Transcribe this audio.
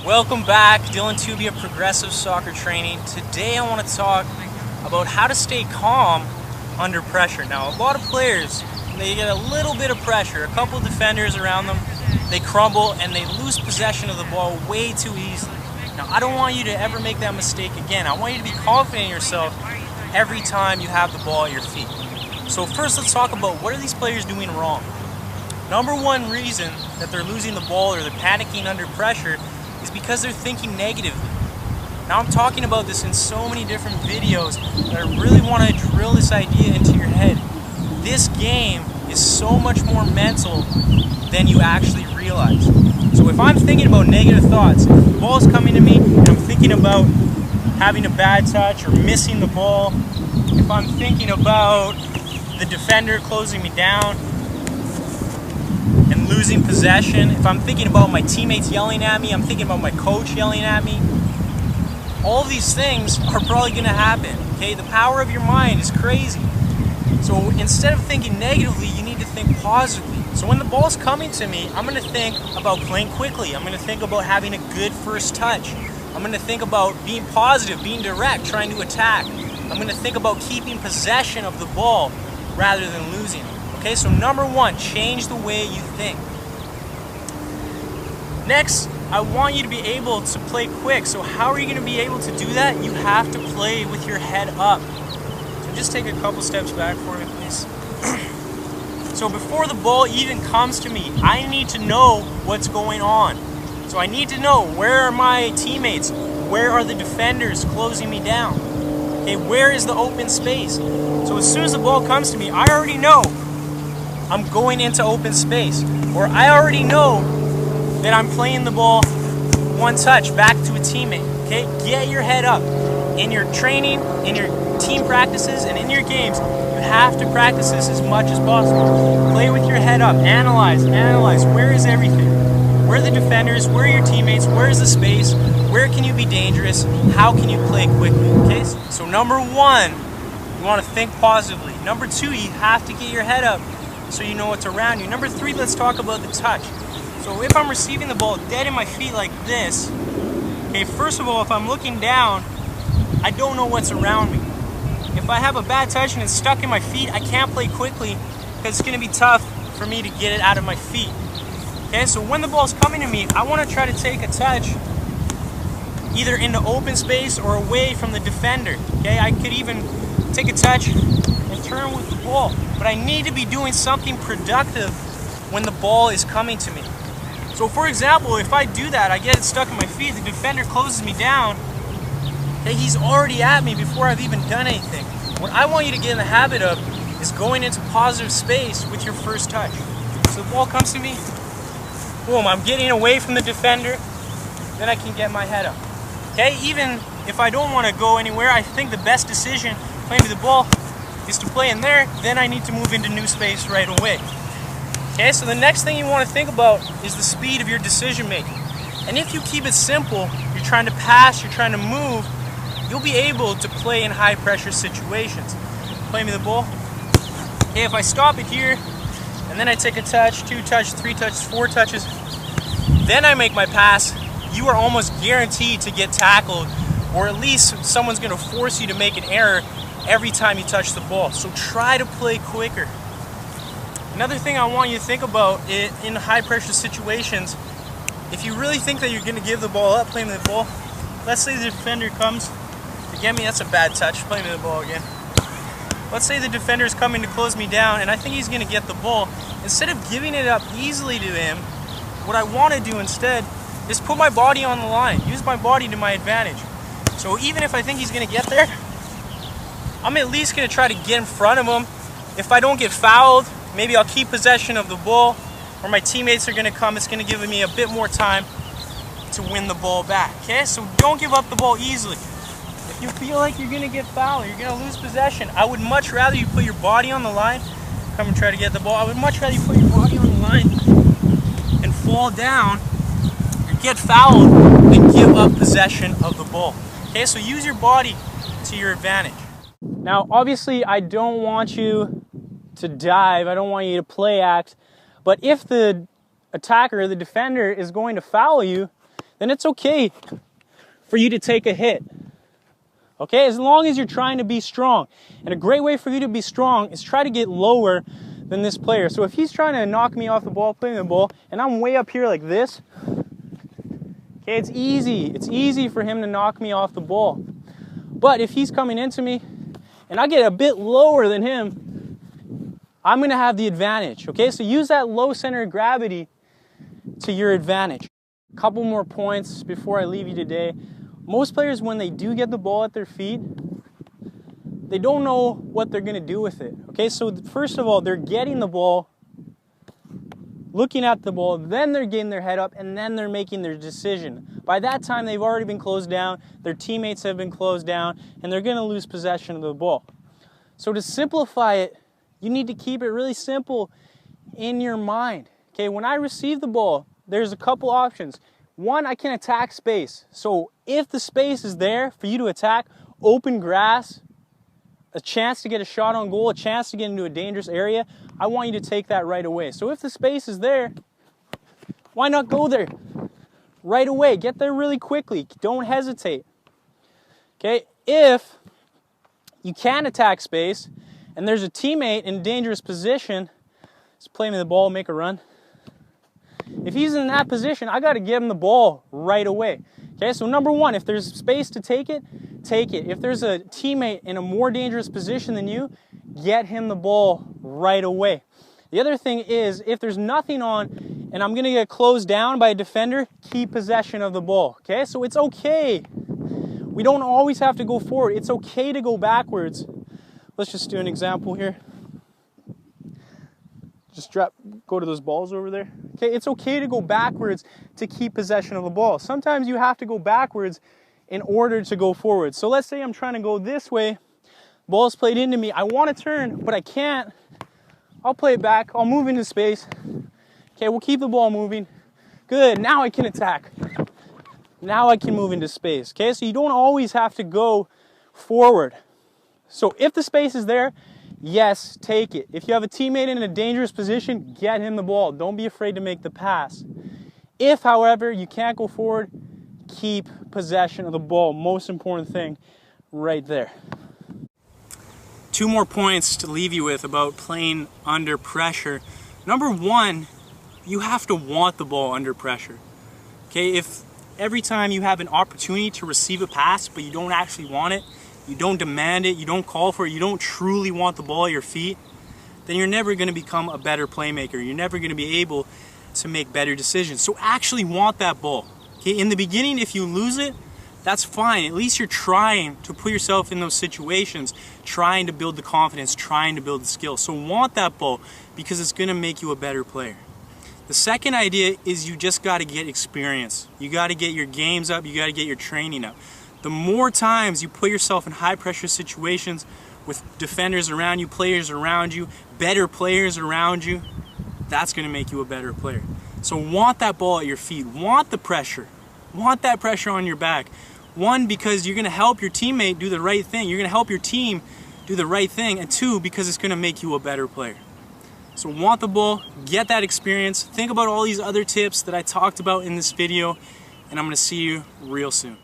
Welcome back, Dylan Tubey of Progressive Soccer Training. Today I want to talk about how to stay calm under pressure. Now, a lot of players, they get a little bit of pressure, a couple defenders around them, they crumble and they lose possession of the ball way too easily. Now, I don't want you to ever make that mistake again. I want you to be confident in yourself every time you have the ball at your feet. So first, let's talk about what are these players doing wrong. Number one reason that they're losing the ball or they're panicking under pressure is because they're thinking negatively. Now, I'm talking about this in so many different videos that I really want to drill this idea into your head. This game is so much more mental than you actually realize. So if I'm thinking about negative thoughts, if the ball is coming to me and I'm thinking about having a bad touch or missing the ball, if I'm thinking about the defender closing me down and losing possession, if I'm thinking about my teammates yelling at me, I'm thinking about my coach yelling at me, all these things are probably going to happen. Okay, the power of your mind is crazy. So instead of thinking negatively, you need to think positively. So when the ball's coming to me, I'm going to think about playing quickly. I'm going to think about having a good first touch. I'm going to think about being positive, being direct, trying to attack. I'm going to think about keeping possession of the ball rather than losing it. Okay, so number one, change the way you think. Next, I want you to be able to play quick. So how are you going to be able to do that? You have to play with your head up. So just take a couple steps back for me, please. So before the ball even comes to me, I need to know what's going on. So I need to know, where are my teammates? Where are the defenders closing me down? Okay, where is the open space? So as soon as the ball comes to me, I already know I'm going into open space, or I already know that I'm playing the ball one touch back to a teammate. Okay, get your head up. In your training, in your team practices, and in your games, you have to practice this as much as possible. Play with your head up. Analyze. Where is everything? Where are the defenders? Where are your teammates? Where is the space? Where can you be dangerous? How can you play quickly? Okay, so number one, you want to think positively. Number two, you have to get your head up so you know what's around you. Number three, let's talk about the touch. So if I'm receiving the ball dead in my feet like this, okay, first of all, if I'm looking down, I don't know what's around me. If I have a bad touch and it's stuck in my feet, I can't play quickly because it's going to be tough for me to get it out of my feet. Okay, so when the ball's coming to me, I want to try to take a touch either into open space or away from the defender. Okay, I could even take a touch and turn with the ball, but I need to be doing something productive when the ball is coming to me. So for example, if I do that, I get it stuck in my feet, the defender closes me down, okay, he's already at me before I've even done anything. What I want you to get in the habit of is going into positive space with your first touch. So the ball comes to me, boom, I'm getting away from the defender, then I can get my head up. Okay, even if I don't want to go anywhere, I think the best decision playing with the ball is to play in there, then I need to move into new space right away. Okay, so the next thing you want to think about is the speed of your decision making. And if you keep it simple, you're trying to pass, you're trying to move, you'll be able to play in high pressure situations. Play me the ball. Okay, if I stop it here, and then I take a touch, 2 touches, 3 touches, 4 touches, then I make my pass, you are almost guaranteed to get tackled, or at least someone's going to force you to make an error every time you touch the ball. So try to play quicker. Another thing I want you to think about in high pressure situations, if you really think that you're going to give the ball up, playing the ball, let's say the defender comes to get me, that's a bad touch, play me the ball again. Let's say the defender is coming to close me down and I think he's going to get the ball. Instead of giving it up easily to him, what I want to do instead is put my body on the line, use my body to my advantage. So even if I think he's going to get there, I'm at least going to try to get in front of him. If I don't get fouled, maybe I'll keep possession of the ball, or my teammates are going to come. It's going to give me a bit more time to win the ball back. Okay, so don't give up the ball easily. If you feel like you're going to get fouled, you're going to lose possession, I would much rather you put your body on the line, come and try to get the ball. I would much rather you put your body on the line and fall down or get fouled than give up possession of the ball. Okay, so use your body to your advantage. Now, obviously, I don't want you to dive. I don't want you to play act. But if the attacker, the defender, is going to foul you, then it's okay for you to take a hit. Okay, as long as you're trying to be strong. And a great way for you to be strong is try to get lower than this player. So if he's trying to knock me off the ball, playing the ball, and I'm way up here like this, okay, it's easy. It's easy for him to knock me off the ball. But if he's coming into me and I get a bit lower than him, I'm going to have the advantage. Okay, so use that low center of gravity to your advantage. A couple more points before I leave you today. Most players, when they do get the ball at their feet, they don't know what they're going to do with it. Okay, so first of all, they're getting the ball, looking at the ball, then they're getting their head up, and then they're making their decision. By that time, they've already been closed down, their teammates have been closed down, and they're going to lose possession of the ball. So to simplify it, you need to keep it really simple in your mind. Okay, when I receive the ball, there's a couple options. One, I can attack space. So if the space is there for you to attack, open grass, a chance to get a shot on goal, a chance to get into a dangerous area, I want you to take that right away. So if the space is there, why not go there right away? Get there really quickly. Don't hesitate. Okay, if you can attack space and there's a teammate in a dangerous position, just play me the ball, make a run. If he's in that position, I got to give him the ball right away. Okay, so number one, if there's space to take it, take it. If there's a teammate in a more dangerous position than you, get him the ball right away. The other thing is, if there's nothing on and I'm going to get closed down by a defender, keep possession of the ball. Okay, so it's okay. We don't always have to go forward. It's okay to go backwards. Let's just do an example here. Just go to those balls over there. Okay, it's okay to go backwards to keep possession of the ball. Sometimes you have to go backwards in order to go forward. So let's say I'm trying to go this way. Ball's played into me. I want to turn, but I can't. I'll play it back. I'll move into space. Okay, we'll keep the ball moving. Good, now I can attack. Now I can move into space. Okay, so you don't always have to go forward. So if the space is there, yes, take it. If you have a teammate in a dangerous position, get him the ball. Don't be afraid to make the pass. If, however, you can't go forward, keep possession of the ball. Most important thing right there. 2 more points to leave you with about playing under pressure. Number one, you have to want the ball under pressure. Okay, if every time you have an opportunity to receive a pass, but you don't actually want it, you don't demand it, you don't call for it, you don't truly want the ball at your feet, then you're never going to become a better playmaker. You're never going to be able to make better decisions. So actually want that ball. Okay, in the beginning, if you lose it, that's fine. At least you're trying to put yourself in those situations, trying to build the confidence, trying to build the skill. So want that ball because it's going to make you a better player. The second idea is you just got to get experience. You got to get your games up, you got to get your training up. The more times you put yourself in high pressure situations with defenders around you, players around you, better players around you, that's going to make you a better player. So want that ball at your feet. Want the pressure. Want that pressure on your back. One, because you're going to help your teammate do the right thing. You're going to help your team do the right thing. And two, because it's going to make you a better player. So want the ball, get that experience. Think about all these other tips that I talked about in this video, and I'm going to see you real soon.